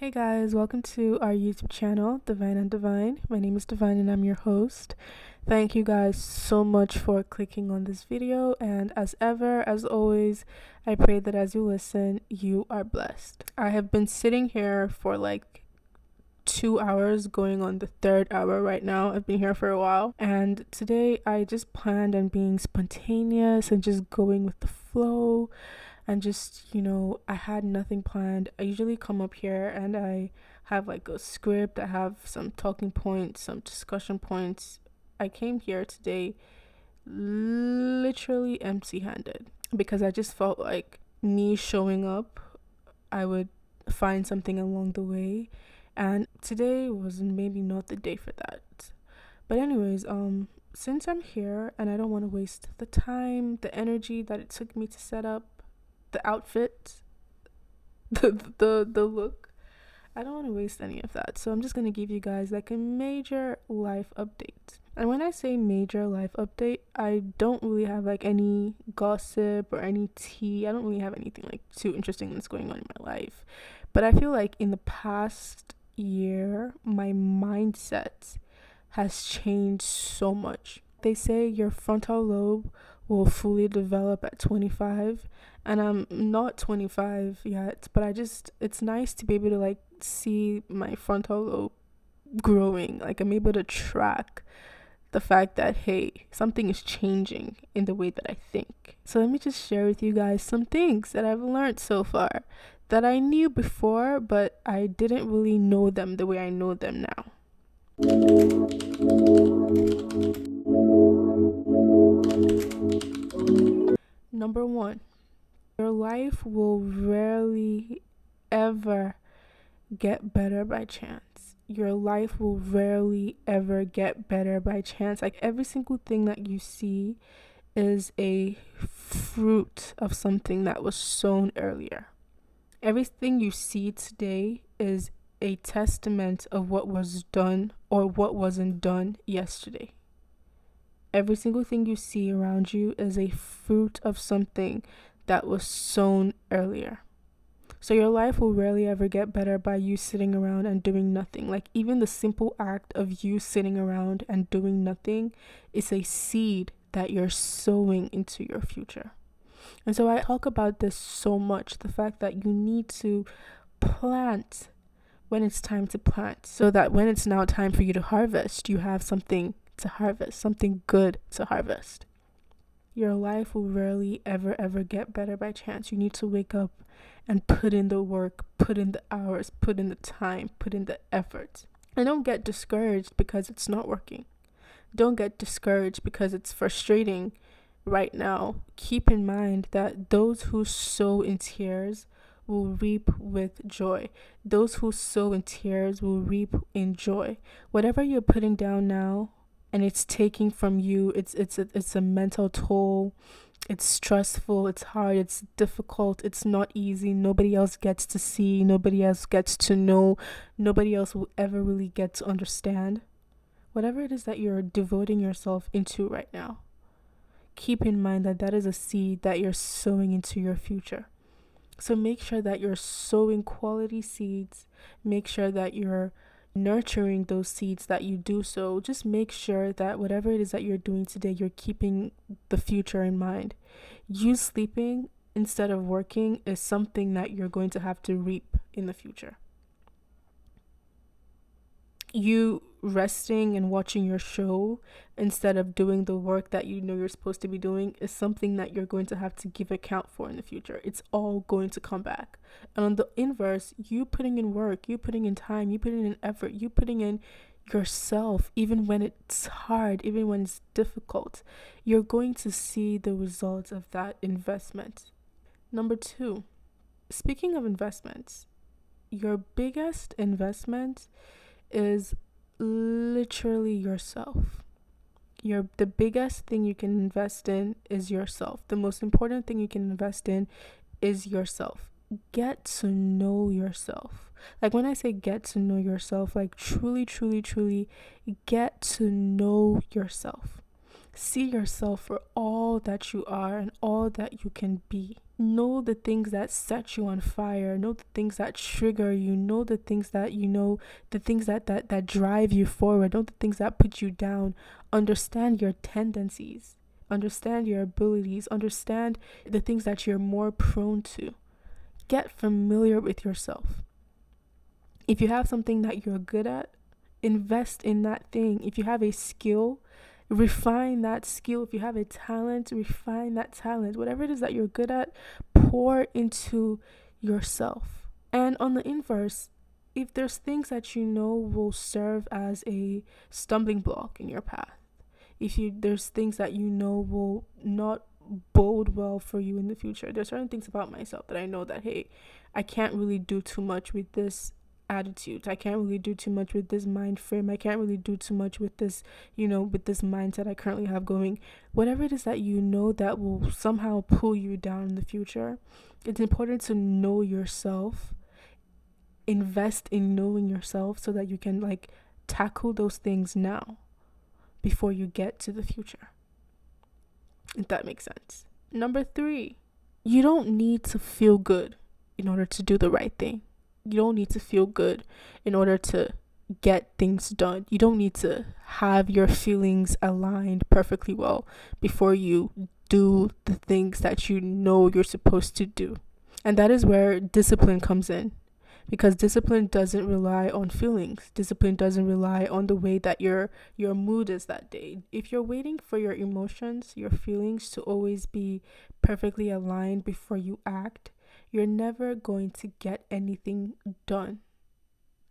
Hey guys, welcome to our YouTube channel, Divine and Divine. My name is Divine and I'm your host. Thank you guys so much for clicking on this video, and as ever, as always, I pray that as you listen, you are blessed. I have been sitting here for like 2 hours, going on the third hour right now. I've been here for a while, and today I just planned on being spontaneous and just going with the flow. And just, I had nothing planned. I usually come up here and I have like a script. I have some talking points, some discussion points. I came here today literally empty-handed because I just felt like me showing up, I would find something along the way. And today was maybe not the day for that. But anyways, since I'm here and I don't want to waste the time, the energy that it took me to set up the outfit, the look, I don't want to waste any of that. So I'm just going to give you guys like a major life update. And when I say major life update, I don't really have like any gossip or any tea. I don't really have anything like too interesting that's going on in my life. But I feel like in the past year, my mindset has changed so much. They say your frontal lobe will fully develop at 25, and I'm not 25 yet, but it's nice to be able to like see my frontal lobe growing. Like I'm able to track the fact that, hey, something is changing in the way that I think. So let me just share with you guys some things that I've learned so far that I knew before, but I didn't really know them the way I know them now. Number one, your life will rarely ever get better by chance. Your life will rarely ever get better by chance. Like every single thing that you see is a fruit of something that was sown earlier. Everything you see today is a testament of what was done or what wasn't done yesterday. Every single thing you see around you is a fruit of something that was sown earlier. So your life will rarely ever get better by you sitting around and doing nothing. Like even the simple act of you sitting around and doing nothing is a seed that you're sowing into your future. And so I talk about this so much, the fact that you need to plant when it's time to plant, so that when it's now time for you to harvest, you have something to harvest, something good to harvest. Your life will rarely ever get better by chance. You need to wake up and put in the work, put in the hours, put in the time, put in the effort. And don't get discouraged because it's not working. Don't get discouraged because it's frustrating right now. Keep in mind that those who sow in tears will reap with joy. Those who sow in tears will reap in joy. Whatever you're putting down now and it's taking from you, it's a mental toll. It's stressful, it's hard, it's difficult, it's not easy. Nobody else gets to see, nobody else gets to know, nobody else will ever really get to understand. Whatever it is that you're devoting yourself into right now, keep in mind that that is a seed that you're sowing into your future. So make sure that you're sowing quality seeds. Make sure that you're nurturing those seeds that you do sow. Just make sure that whatever it is that you're doing today, you're keeping the future in mind. You sleeping instead of working is something that you're going to have to reap in the future. You resting and watching your show instead of doing the work that you know you're supposed to be doing is something that you're going to have to give account for in the future. It's all going to come back. And on the inverse, you putting in work, you putting in time, you putting in effort, you putting in yourself, even when it's hard, even when it's difficult, you're going to see the results of that investment. Number two, speaking of investments, your biggest investment is literally yourself. The biggest thing you can invest in is yourself. The most important thing you can invest in is yourself. Get to know yourself. Like when I say get to know yourself, like truly get to know yourself. See yourself for all that you are and all that you can be. Know the things that set you on fire. Know the things that trigger you. Know the things that the things that drive you forward. Know the things that put you down. Understand your tendencies. Understand your abilities. Understand the things that you're more prone to. Get familiar with yourself. If you have something that you're good at, invest in that thing. If you have a skill, refine that skill. If you have a talent, refine that talent. Whatever it is that you're good at, pour into yourself. And on the inverse, if there's things that will serve as a stumbling block in your path, if there's things that will not bode well for you in the future, there's certain things about myself that I know that, hey, I can't really do too much with this attitude. I can't really do too much with this mind frame. I can't really do too much with this, with this mindset I currently have going. Whatever it is that that will somehow pull you down in the future, it's important to know yourself, invest in knowing yourself so that you can tackle those things now before you get to the future. If that makes sense. Number 3, you don't need to feel good in order to do the right thing. You don't need to feel good in order to get things done. You don't need to have your feelings aligned perfectly well before you do the things that you're supposed to do. And that is where discipline comes in. Because discipline doesn't rely on feelings. Discipline doesn't rely on the way that your mood is that day. If you're waiting for your emotions, your feelings to always be perfectly aligned before you act, you're never going to get anything done.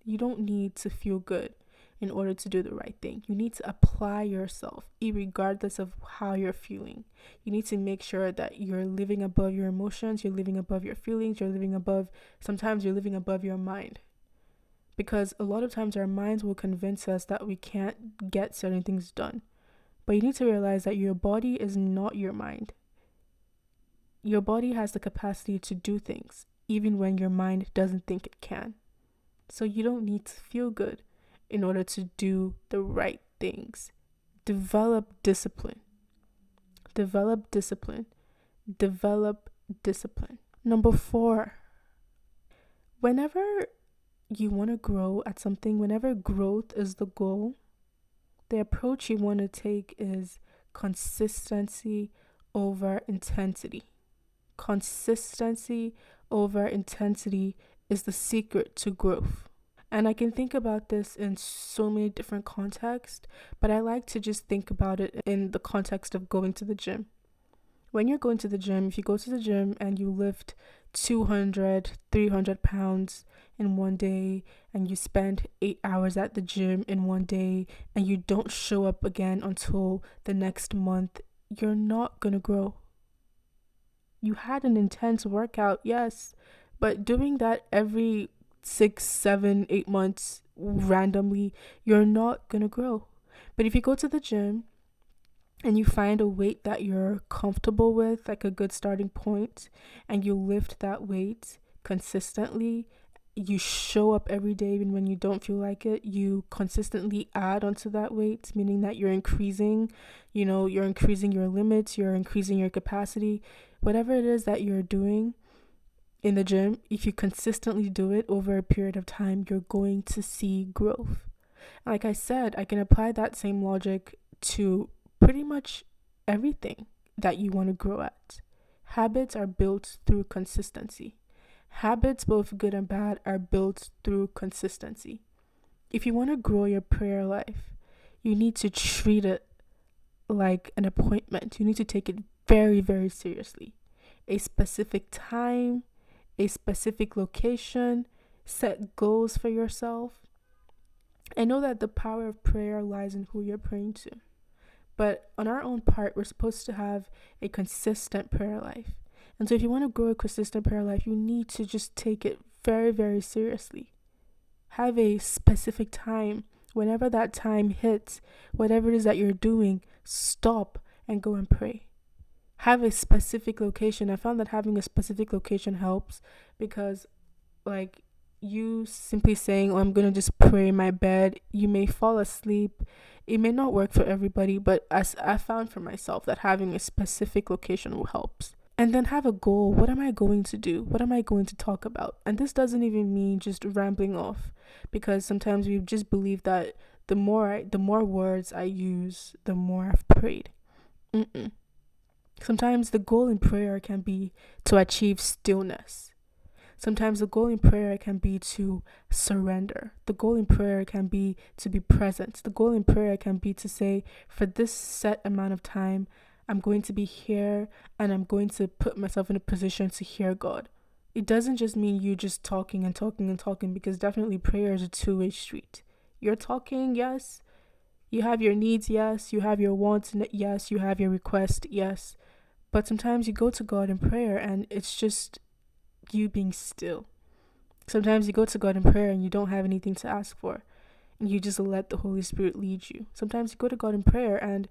You don't need to feel good in order to do the right thing. You need to apply yourself, regardless of how you're feeling. You need to make sure that you're living above your emotions, you're living above your feelings, sometimes you're living above your mind. Because a lot of times our minds will convince us that we can't get certain things done. But you need to realize that your body is not your mind. Your body has the capacity to do things, even when your mind doesn't think it can. So you don't need to feel good in order to do the right things. Develop discipline. Develop discipline. Develop discipline. Number 4, whenever you want to grow at something, whenever growth is the goal, the approach you want to take is consistency over intensity. Consistency over intensity is the secret to growth. And I can think about this in so many different contexts, but I like to just think about it in the context of going to the gym. When you're going to the gym, if you go to the gym and you lift 200, 300 pounds in one day, and you spend 8 hours at the gym in one day, and you don't show up again until the next month, you're not going to grow. You had an intense workout, yes, but doing that every 6, 7, 8 months randomly, you're not gonna grow. But if you go to the gym and you find a weight that you're comfortable with, like a good starting point, and you lift that weight consistently, you show up every day even when you don't feel like it, you consistently add onto that weight, meaning that you're increasing your limits, you're increasing your capacity. Whatever it is that you're doing in the gym, if you consistently do it over a period of time, you're going to see growth. Like I said, I can apply that same logic to pretty much everything that you want to grow at. Habits are built through consistency. Habits, both good and bad, are built through consistency. If you want to grow your prayer life, you need to treat it like an appointment. You need to take it very, very seriously. A specific time, a specific location, set goals for yourself. I know that the power of prayer lies in who you're praying to, but on our own part, we're supposed to have a consistent prayer life. And so if you want to grow a consistent prayer life, you need to just take it very, very seriously. Have a specific time. Whenever that time hits, whatever it is that you're doing, stop and go and pray. Have a specific location. I found that having a specific location helps because, you simply saying, I'm going to just pray in my bed, you may fall asleep. It may not work for everybody, but as I found for myself that having a specific location helps. And then have a goal. What am I going to do? What am I going to talk about? And this doesn't even mean just rambling off, because sometimes we just believe that the more words I use, the more I've prayed. Mm-mm. Sometimes the goal in prayer can be to achieve stillness. Sometimes the goal in prayer can be to surrender. The goal in prayer can be to be present. The goal in prayer can be to say, for this set amount of time, I'm going to be here and I'm going to put myself in a position to hear God. It doesn't just mean you just talking and talking and talking, because definitely prayer is a two-way street. You're talking, yes. You have your needs, yes. You have your wants, yes. You have your request, yes. But sometimes you go to God in prayer and it's just you being still. Sometimes you go to God in prayer and you don't have anything to ask for, and you just let the Holy Spirit lead you. Sometimes you go to God in prayer and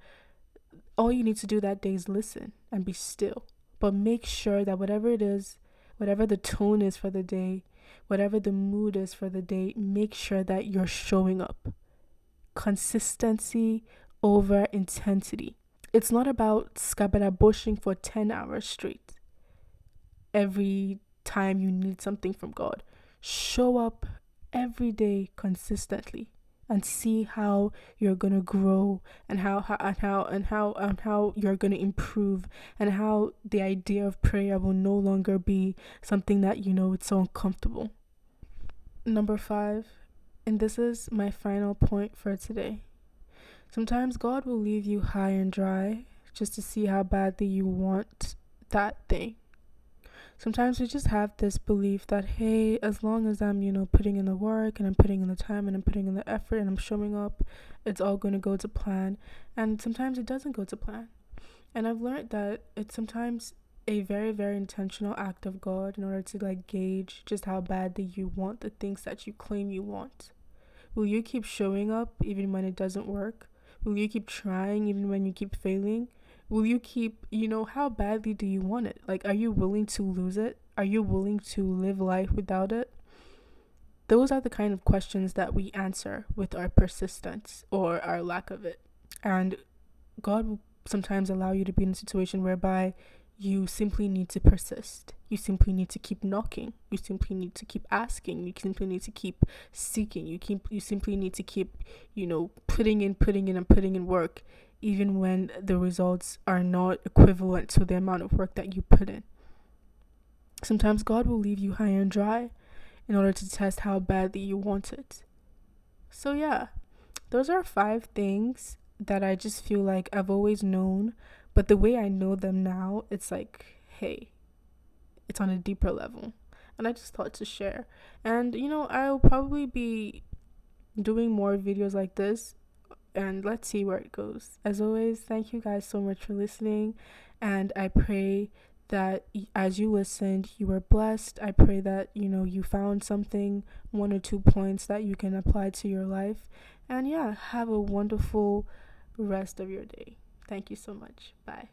all you need to do that day is listen and be still. But make sure that whatever it is, whatever the tone is for the day, whatever the mood is for the day, make sure that you're showing up. Consistency over intensity. It's not about scabadabushing for 10 hours straight every time you need something from God. Show up every day consistently and see how you're gonna grow, and how you're gonna improve, and how the idea of prayer will no longer be something that it's so uncomfortable. Number 5, and this is my final point for today. Sometimes God will leave you high and dry just to see how badly you want that thing. Sometimes we just have this belief that, hey, as long as I'm, putting in the work and I'm putting in the time and I'm putting in the effort and I'm showing up, it's all going to go to plan. And sometimes it doesn't go to plan. And I've learned that it's sometimes a very, very intentional act of God in order to gauge just how badly you want the things that you claim you want. Will you keep showing up even when it doesn't work? Will you keep trying even when you keep failing? Will you keep, how badly do you want it? Are you willing to lose it? Are you willing to live life without it? Those are the kind of questions that we answer with our persistence or our lack of it. And God will sometimes allow you to be in a situation whereby you simply need to persist. You simply need to keep knocking. You simply need to keep asking. You simply need to keep seeking. You simply need to keep, putting in work, even when the results are not equivalent to the amount of work that you put in. Sometimes God will leave you high and dry in order to test how badly you want it. So yeah, those are 5 things that I just feel like I've always known, but the way I know them now, it's like, hey, it's on a deeper level. And I just thought to share. And, I'll probably be doing more videos like this, and let's see where it goes. As always, thank you guys so much for listening, and I pray that as you listened, you were blessed. I pray that, you found something, 1 or 2 points that you can apply to your life. And yeah, have a wonderful rest of your day. Thank you so much. Bye.